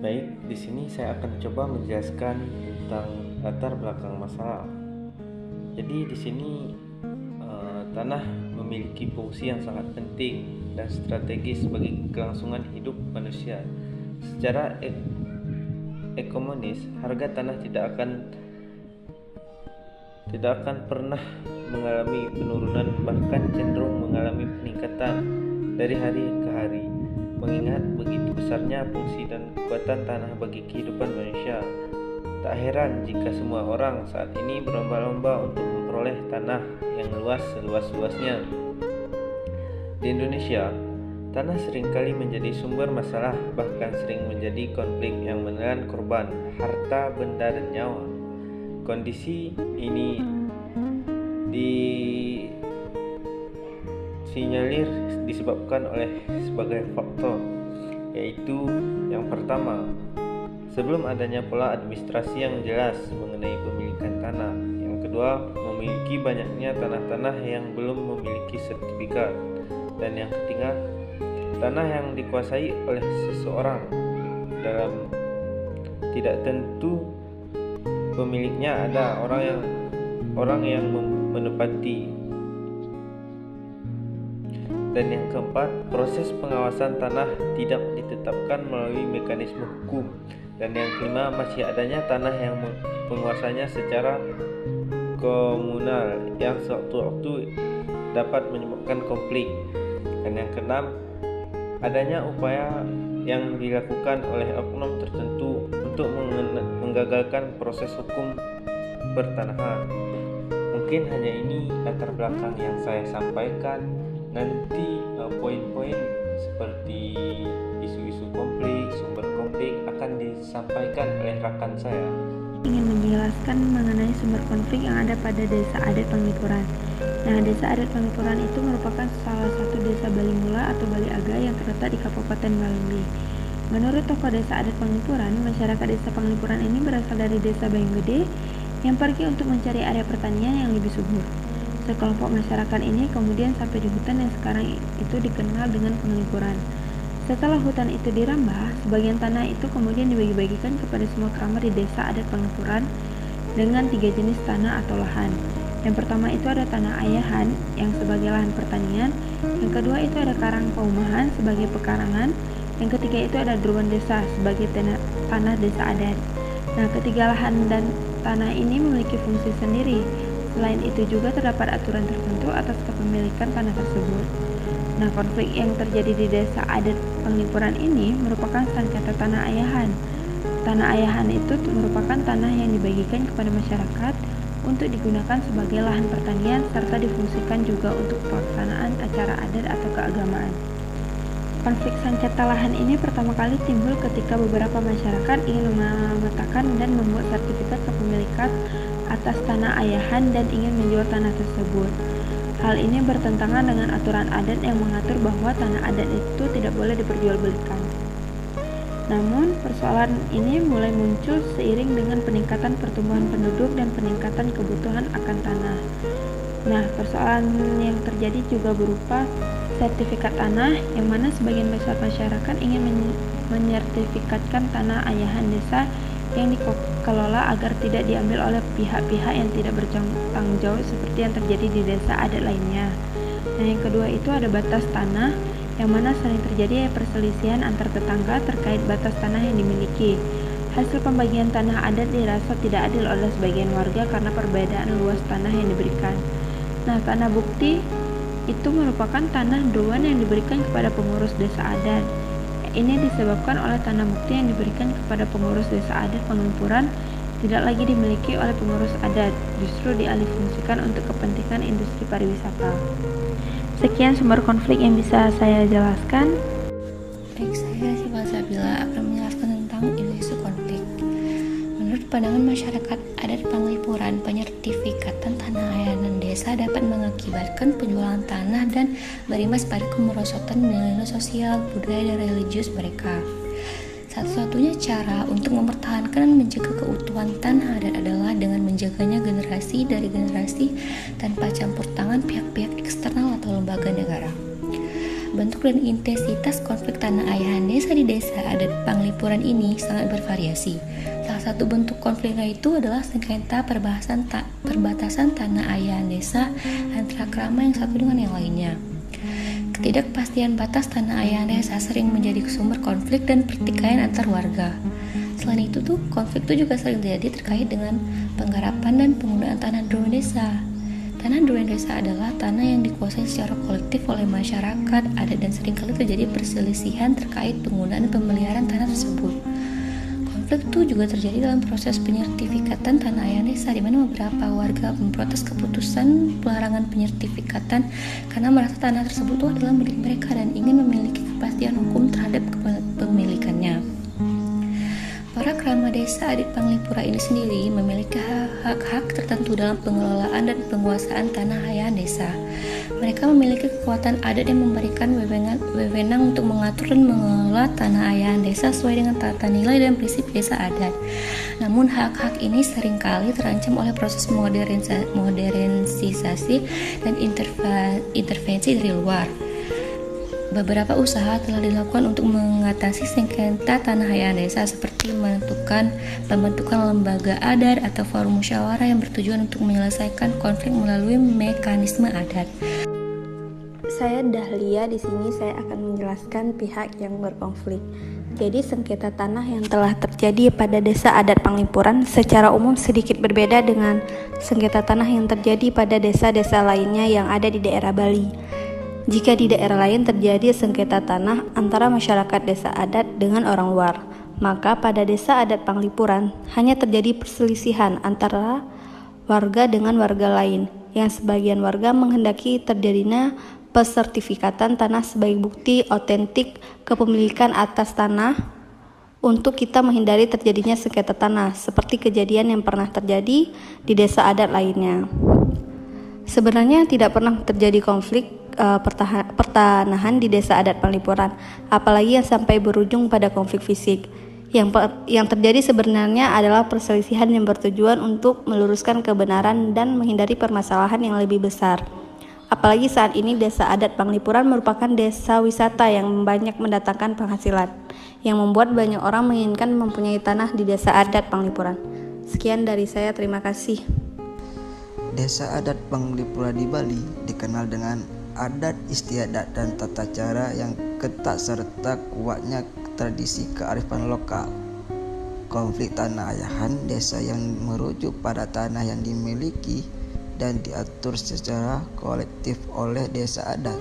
Baik, di sini saya akan coba menjelaskan tentang latar belakang masalah. Jadi di sini tanah memiliki fungsi yang sangat penting dan strategis bagi kelangsungan hidup manusia. Secara ekonomis, harga tanah tidak akan pernah mengalami penurunan, bahkan cenderung mengalami peningkatan dari hari ke hari. Mengingat begitu besarnya fungsi dan kekuatan tanah bagi kehidupan manusia, tak heran jika semua orang saat ini berlomba-lomba untuk memperoleh tanah yang luas seluas-luasnya. Di Indonesia, tanah seringkali menjadi sumber masalah, bahkan sering menjadi konflik yang menelan korban, harta, benda, dan nyawa. Kondisi ini disinyalir disebabkan oleh sebagai faktor, yaitu yang pertama, sebelum adanya pola administrasi yang jelas mengenai pemilikan tanah. Yang kedua, memiliki banyaknya tanah-tanah yang belum memiliki sertifikat. Dan yang ketiga, tanah yang dikuasai oleh seseorang dalam tidak tentu pemiliknya ada orang yang menepati. Dan yang keempat, proses pengawasan tanah tidak ditetapkan melalui mekanisme hukum. Dan yang kelima, masih adanya tanah yang penguasanya secara komunal yang sewaktu-waktu dapat menyebabkan konflik. Dan yang keenam, adanya upaya yang dilakukan oleh oknum tertentu untuk menggagalkan proses hukum pertanahan. Mungkin hanya ini latar belakang yang saya sampaikan. Nanti poin-poin seperti isu-isu konflik, sumber konflik akan disampaikan oleh rekan saya. Ingin menjelaskan mengenai sumber konflik yang ada pada Desa Adat Panglipuran. Nah, Desa Adat Panglipuran itu merupakan salah satu desa Bali Mula atau Bali Aga yang terletak di Kabupaten Balembi. Menurut tokoh Desa Adat Panglipuran, masyarakat Desa Panglipuran ini berasal dari Desa Bayunggede yang pergi untuk mencari area pertanian yang lebih subur. Sekelompok masyarakat ini kemudian sampai di hutan yang sekarang itu dikenal dengan Panglipuran. Setelah hutan itu dirambah, sebagian tanah itu kemudian dibagi-bagikan kepada semua keramat di Desa Adat Panglipuran dengan 3 jenis tanah atau lahan. Yang pertama itu ada tanah ayahan yang sebagai lahan pertanian, yang kedua itu ada karang paumahan sebagai pekarangan, yang ketiga itu ada druan desa sebagai tanah desa adat. Nah, ketiga lahan dan tanah ini memiliki fungsi sendiri. Selain itu juga terdapat aturan tertentu atas kepemilikan tanah tersebut. Nah, konflik yang terjadi di Desa Adat Panglipuran ini merupakan sengketa tanah ayahan. Tanah ayahan itu merupakan tanah yang dibagikan kepada masyarakat untuk digunakan sebagai lahan pertanian serta difungsikan juga untuk pelaksanaan acara adat atau keagamaan. Konflik sengketa lahan ini pertama kali timbul ketika beberapa masyarakat ingin memetakan dan membuat sertifikat kepemilikan atas tanah ayahan dan ingin menjual tanah tersebut. Hal ini bertentangan dengan aturan adat yang mengatur bahwa tanah adat itu tidak boleh diperjualbelikan. Namun, persoalan ini mulai muncul seiring dengan peningkatan pertumbuhan penduduk dan peningkatan kebutuhan akan tanah. Nah, persoalan yang terjadi juga berupa sertifikat tanah, yang mana sebagian besar masyarakat ingin menyertifikatkan tanah ayahan desa yang dikelola agar tidak diambil oleh pihak-pihak yang tidak bertanggung jawab seperti yang terjadi di desa adat lainnya. Nah, yang kedua itu ada batas tanah, yang mana sering terjadi perselisihan antar tetangga terkait batas tanah yang dimiliki. Hasil pembagian tanah adat dirasa tidak adil oleh sebagian warga karena perbedaan luas tanah yang diberikan. Nah, tanah bukti itu merupakan tanah druan yang diberikan kepada pengurus desa adat. Ini disebabkan oleh tanah bukti yang diberikan kepada pengurus Desa Adat Panglipuran tidak lagi dimiliki oleh pengurus adat, justru dialihfungsikan untuk kepentingan industri pariwisata. Sekian sumber konflik yang bisa saya jelaskan. Baik, saya Siva Sabila akan menjelaskan tentang isu konflik. Menurut pandangan masyarakat adat Panglipuran, penyertifikatan tanah ayahan desa dapat mengakibatkan penjualan tanah dan berimbas pada kemerosotan nilai sosial, budaya, dan religius mereka. Satu-satunya cara untuk mempertahankan dan menjaga keutuhan tanah adat adalah dengan menjaganya generasi dari generasi tanpa campur tangan pihak-pihak eksternal atau lembaga negara. Bentuk dan intensitas konflik tanah ayahan desa di desa adat Panglipuran ini sangat bervariasi. Salah satu bentuk konfliknya itu adalah sengketa perbatasan tanah ayahan desa antara krama yang satu dengan yang lainnya. Ketidakpastian batas tanah ayahan desa sering menjadi sumber konflik dan pertikaian antar warga. Selain itu konflik juga sering terjadi terkait dengan penggarapan dan penggunaan tanah drone desa. Tanah drone desa adalah tanah yang dikuasai secara kolektif oleh masyarakat adat dan seringkali terjadi perselisihan terkait penggunaan dan pemeliharaan tanah tersebut. Konflik itu juga terjadi dalam proses penyertifikatan tanah ayahan desa, di mana beberapa warga memprotes keputusan pelarangan penyertifikatan karena merasa tanah tersebut itu adalah milik mereka dan ingin memiliki kepastian hukum terhadap kepemilikannya. Para krama desa adat Panglipura ini sendiri memiliki hak-hak tertentu dalam pengelolaan dan penguasaan tanah ayahan desa. Mereka memiliki kekuatan adat yang memberikan wewenang untuk mengatur dan mengelola tanah ayahan desa sesuai dengan tata nilai dan prinsip desa adat. Namun hak-hak ini seringkali terancam oleh proses modernisasi dan intervensi dari luar. Beberapa usaha telah dilakukan untuk mengatasi sengketa tanah ayahan desa seperti pembentukan lembaga adat atau forum musyawarah yang bertujuan untuk menyelesaikan konflik melalui mekanisme adat. Saya Dahlia, di sini saya akan menjelaskan pihak yang berkonflik. Jadi sengketa tanah yang telah terjadi pada desa adat Panglipuran secara umum sedikit berbeda dengan sengketa tanah yang terjadi pada desa-desa lainnya yang ada di daerah Bali. Jika di daerah lain terjadi sengketa tanah antara masyarakat desa adat dengan orang luar, maka pada desa adat Panglipuran hanya terjadi perselisihan antara warga dengan warga lain, yang sebagian warga menghendaki terjadinya pesertifikatan tanah sebagai bukti otentik kepemilikan atas tanah untuk kita menghindari terjadinya sengketa tanah, seperti kejadian yang pernah terjadi di desa adat lainnya. Sebenarnya tidak pernah terjadi konflik pertanahan di desa adat Panglipuran, apalagi yang sampai berujung pada konflik fisik. Yang terjadi sebenarnya adalah perselisihan yang bertujuan untuk meluruskan kebenaran dan menghindari permasalahan yang lebih besar. Apalagi saat ini desa adat Panglipuran merupakan desa wisata yang banyak mendatangkan penghasilan, yang membuat banyak orang menginginkan mempunyai tanah di desa adat Panglipuran. Sekian dari saya, terima kasih. Desa adat Panglipura di Bali dikenal dengan adat istiadat dan tata cara yang ketat serta kuatnya tradisi kearifan lokal. Konflik tanah ayahan desa yang merujuk pada tanah yang dimiliki dan diatur secara kolektif oleh desa adat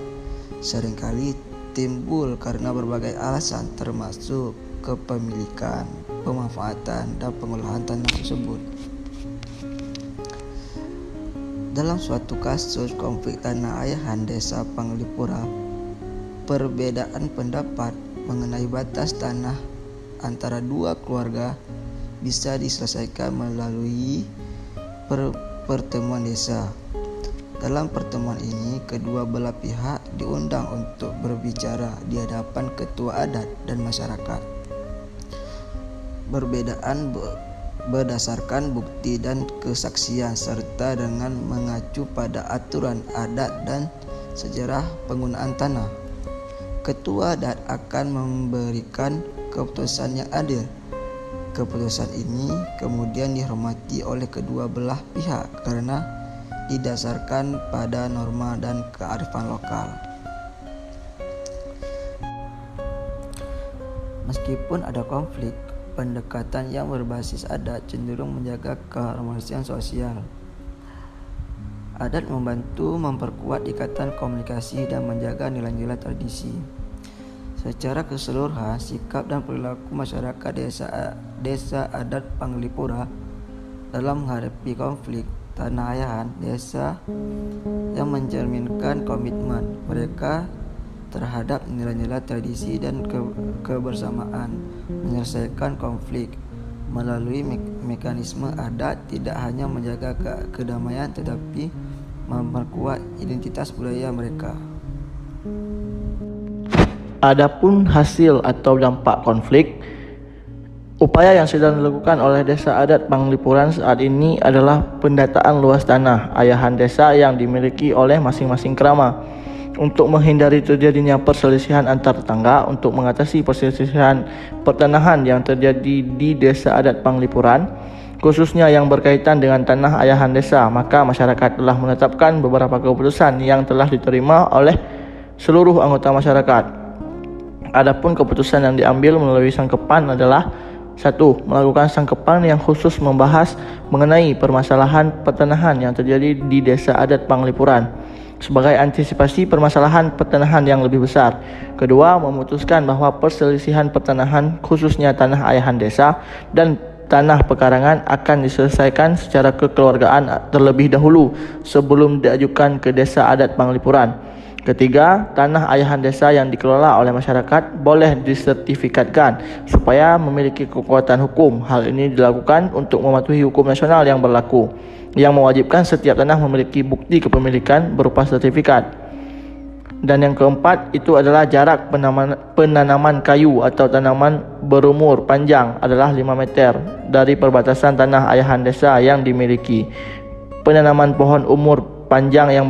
seringkali timbul karena berbagai alasan, termasuk kepemilikan, pemanfaatan, dan pengolahan tanah tersebut. Dalam suatu kasus konflik tanah ayahan desa Panglipura, perbedaan pendapat mengenai batas tanah antara dua keluarga bisa diselesaikan melalui pertemuan desa. Dalam pertemuan ini, kedua belah pihak diundang untuk berbicara di hadapan ketua adat dan masyarakat. Perbedaan berdasarkan bukti dan kesaksian serta dengan mengacu pada aturan adat dan sejarah penggunaan tanah. Ketua adat akan memberikan keputusan yang adil. Keputusan ini kemudian dihormati oleh kedua belah pihak karena didasarkan pada norma dan kearifan lokal. Meskipun ada konflik, pendekatan yang berbasis adat cenderung menjaga keharmonisan sosial. Adat membantu memperkuat ikatan komunikasi dan menjaga nilai-nilai tradisi. Secara keseluruhan, sikap dan perilaku masyarakat desa adat Panglipura dalam menghadapi konflik tanah ayahan desa yang mencerminkan komitmen mereka terhadap nilai-nilai tradisi dan kebersamaan, menyelesaikan konflik melalui mekanisme adat tidak hanya menjaga kedamaian tetapi memperkuat identitas budaya mereka. Adapun hasil atau dampak konflik, upaya yang sedang dilakukan oleh Desa Adat Panglipuran saat ini adalah pendataan luas tanah ayahan desa yang dimiliki oleh masing-masing kerama untuk menghindari terjadinya perselisihan antar tetangga. Untuk mengatasi perselisihan pertanahan yang terjadi di Desa Adat Panglipuran, khususnya yang berkaitan dengan tanah ayahan desa, maka masyarakat telah menetapkan beberapa keputusan yang telah diterima oleh seluruh anggota masyarakat. Adapun keputusan yang diambil melalui sangkepan adalah: 1. Melakukan sangkepan yang khusus membahas mengenai permasalahan pertanahan yang terjadi di Desa Adat Panglipuran sebagai antisipasi permasalahan pertanahan yang lebih besar. Kedua, memutuskan bahwa perselisihan pertanahan khususnya tanah ayahan desa dan tanah pekarangan akan diselesaikan secara kekeluargaan terlebih dahulu sebelum diajukan ke Desa Adat Panglipuran. Ketiga, tanah ayahan desa yang dikelola oleh masyarakat boleh disertifikatkan supaya memiliki kekuatan hukum. Hal ini dilakukan untuk mematuhi hukum nasional yang berlaku, yang mewajibkan setiap tanah memiliki bukti kepemilikan berupa sertifikat. Dan yang keempat itu adalah jarak penanaman kayu atau tanaman berumur panjang adalah 5 meter dari perbatasan tanah ayahan desa yang dimiliki. Penanaman pohon umur panjang yang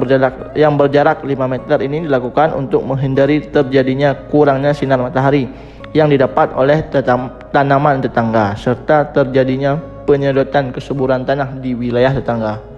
berjarak 5 meter ini dilakukan untuk menghindari terjadinya kurangnya sinar matahari yang didapat oleh tanaman tetangga serta terjadinya penyedotan kesuburan tanah di wilayah tetangga.